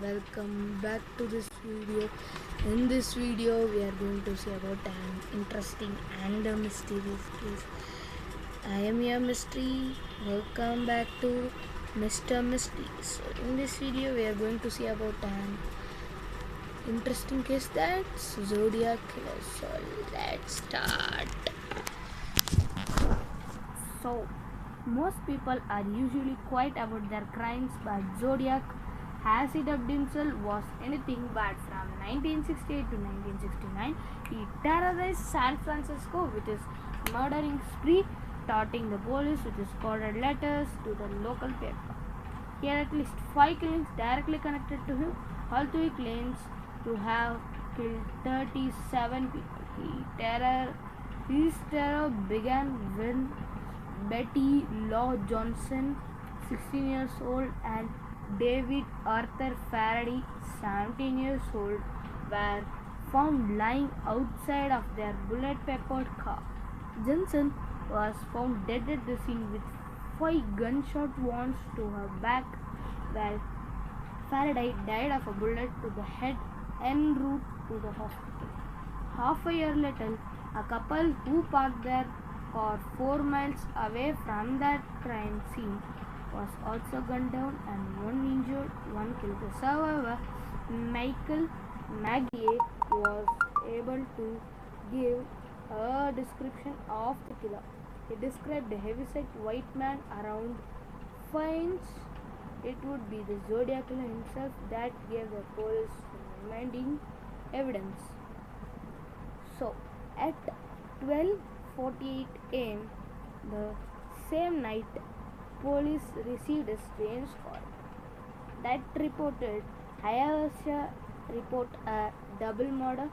welcome back to this video. In this video, we are going to see about an interesting and a mysterious case. I am your mystery. Welcome back to Mr. Mystery. So, in this video, we are going to see about an interesting case that's Zodiac Killer. So, let's start. So, most people are usually quiet about their crimes, but Zodiac, as he dubbed himself, was anything but. From 1968 to 1969, he terrorized San Francisco with his murdering spree, taunting the police with his coded letters to the local paper. He had at least 5 killings directly connected to him, although he claims to have killed 37 people. His terror began when Betty Law Johnson, 16 years old, and David Arthur Faraday, 17 years old, were found lying outside of their bullet peppered car. Johnson was found dead at the scene with 5 gunshot wounds to her back, while Faraday died of a bullet to the head en route to the hospital. Half a year later, a couple who parked their car 4 miles away from that crime scene was also gunned down and one injured, one killed. The survivor, Michael Magie, was able to give a description of the killer. He described a heavyset white man around 5 inches. It would be the Zodiac killer himself that gave the police remaining evidence. So, at 12:48 am, the same night, police received a strange call that reported Hiawatha report a double murder.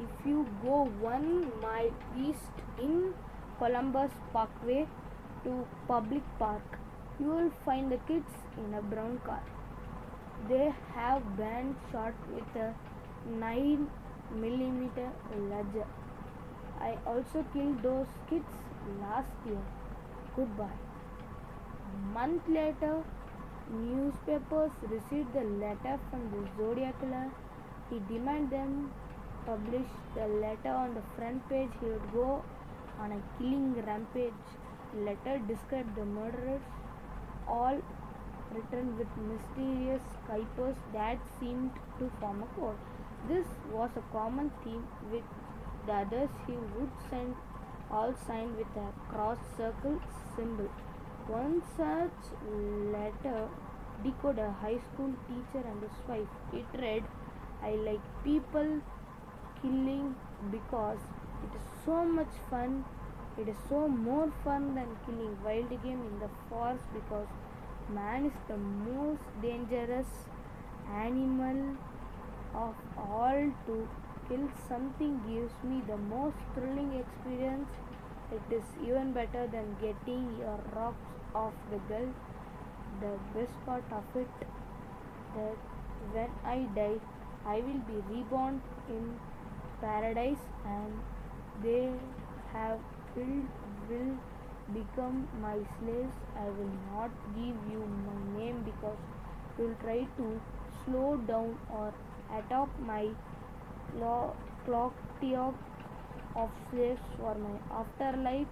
If you go 1 mile east in Columbus Parkway to Public Park, you will find the kids in a brown car. They have been shot with a 9 mm Ledger. I also killed those kids last year. Goodbye. A month later, newspapers received the letter from the Zodiac killer. He demanded them publish the letter on the front page. He would go on a killing rampage. The letter described the murderers, all written with mysterious ciphers that seemed to form a code. This was a common theme with the others. He would send all signed with a cross circle symbol. One such letter decoded a high school teacher and his wife. It read, I like people killing because it is so much fun. It is so more fun than killing wild game in the forest because man is the most dangerous animal of all. To kill something gives me the most thrilling experience. It is even better than getting your rocks off the gull. The best part of it that when I die, I will be reborn in paradise, and they have killed will become my slaves. I will not give you my name because you will try to slow down or attack my clock of slaves for my afterlife.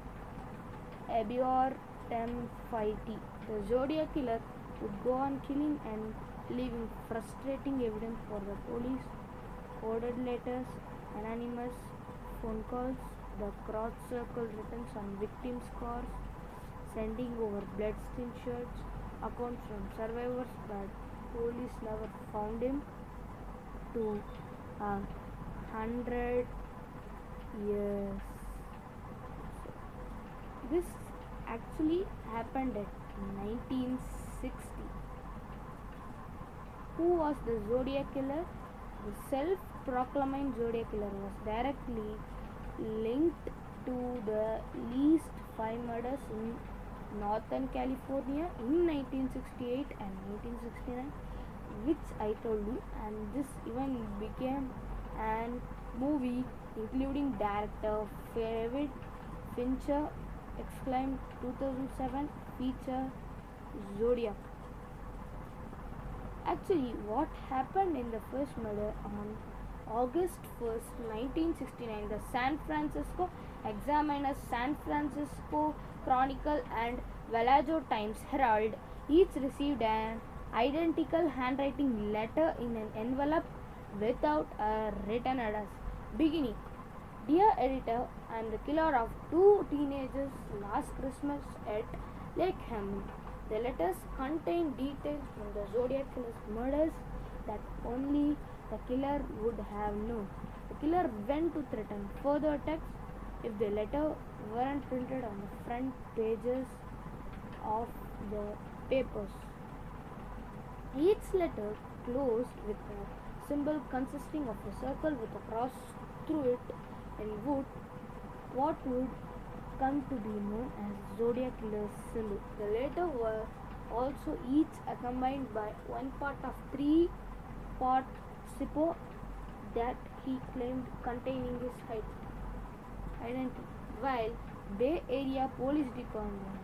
Abior Temphite. The Zodiac killer would go on killing and leaving frustrating evidence for the police. Coded letters, anonymous phone calls, the cross circle written on victims' scars, sending over bloodstained shirts, accounts from survivors, but police never found him. To 100 years. This actually happened at 1960. Who was the Zodiac killer? The self-proclaimed Zodiac killer was directly linked to the least 5 murders in Northern California in 1968 and 1969, which I told you, and this even became an movie including director David Fincher exclaimed 2007 feature Zodiac. Actually, what happened in the first murder on August 1st, 1969, the San Francisco Examiner, San Francisco Chronicle, and Vallejo Times Herald each received an identical handwriting letter in an envelope without a written address. Beginning, Dear Editor, I am the killer of two teenagers last Christmas at Lake Hammond. The letters contain details from the Zodiac killer's murders that only the killer would have known. The killer went to threaten further attacks if the letter weren't printed on the front pages of the papers. Each letter closed with a symbol consisting of a circle with a cross through it in what would come to be known as Zodiac Killer's symbol. The letter were also each accompanied by one part of three-part Zippo that he claimed containing his identity, while Bay Area Police Department,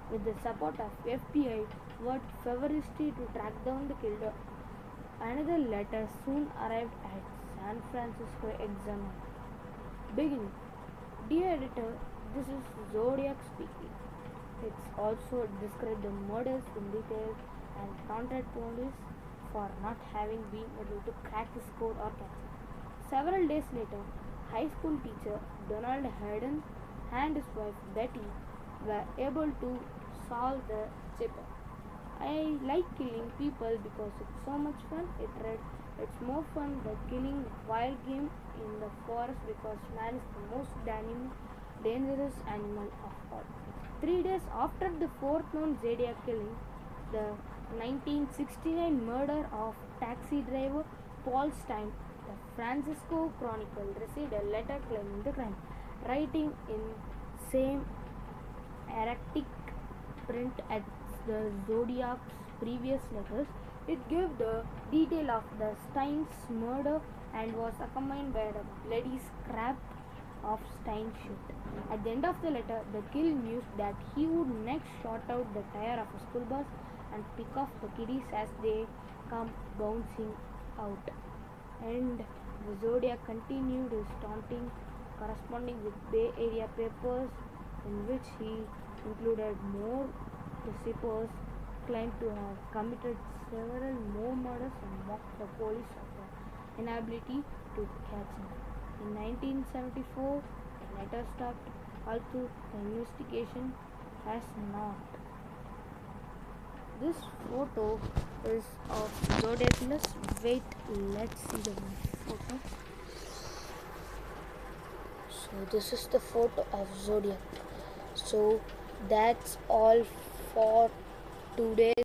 with the support of FBI, worked feverishly to track down the killer. Another letter soon arrived at San Francisco Examiner. Beginning, Dear Editor, this is Zodiac speaking. It's also described the murders in detail and taunted police for not having been able to crack his code or catch him. Several days later, high school teacher Donald Hayden and his wife Betty were able to solve the chipper. I like killing people because it's so much fun, it read. It's more fun than killing wild game in the forest because man is the most dangerous animal of all. 3 days after the fourth known Zodiac killing, the 1969 murder of taxi driver Paul Stein, the Francisco Chronicle received a letter claiming the crime, writing in same erratic print as the Zodiac's previous letters. It gave the detail of the Stein's murder and was accompanied by the bloody scrap of Stein's shirt. At the end of the letter, the kill mused that he would next short out the tire of a school bus and pick off the kiddies as they come bouncing out. And the Zodiac continued his taunting, corresponding with Bay Area papers, in which he included more deceivers, claimed to have committed several more murders and mocked the police of their inability to catch him. In 1974, the letter stopped, although the investigation has not. This photo is of Zodiac Killer. Wait, let's see the photo. So this is the photo of Zodiac. So that's all for today.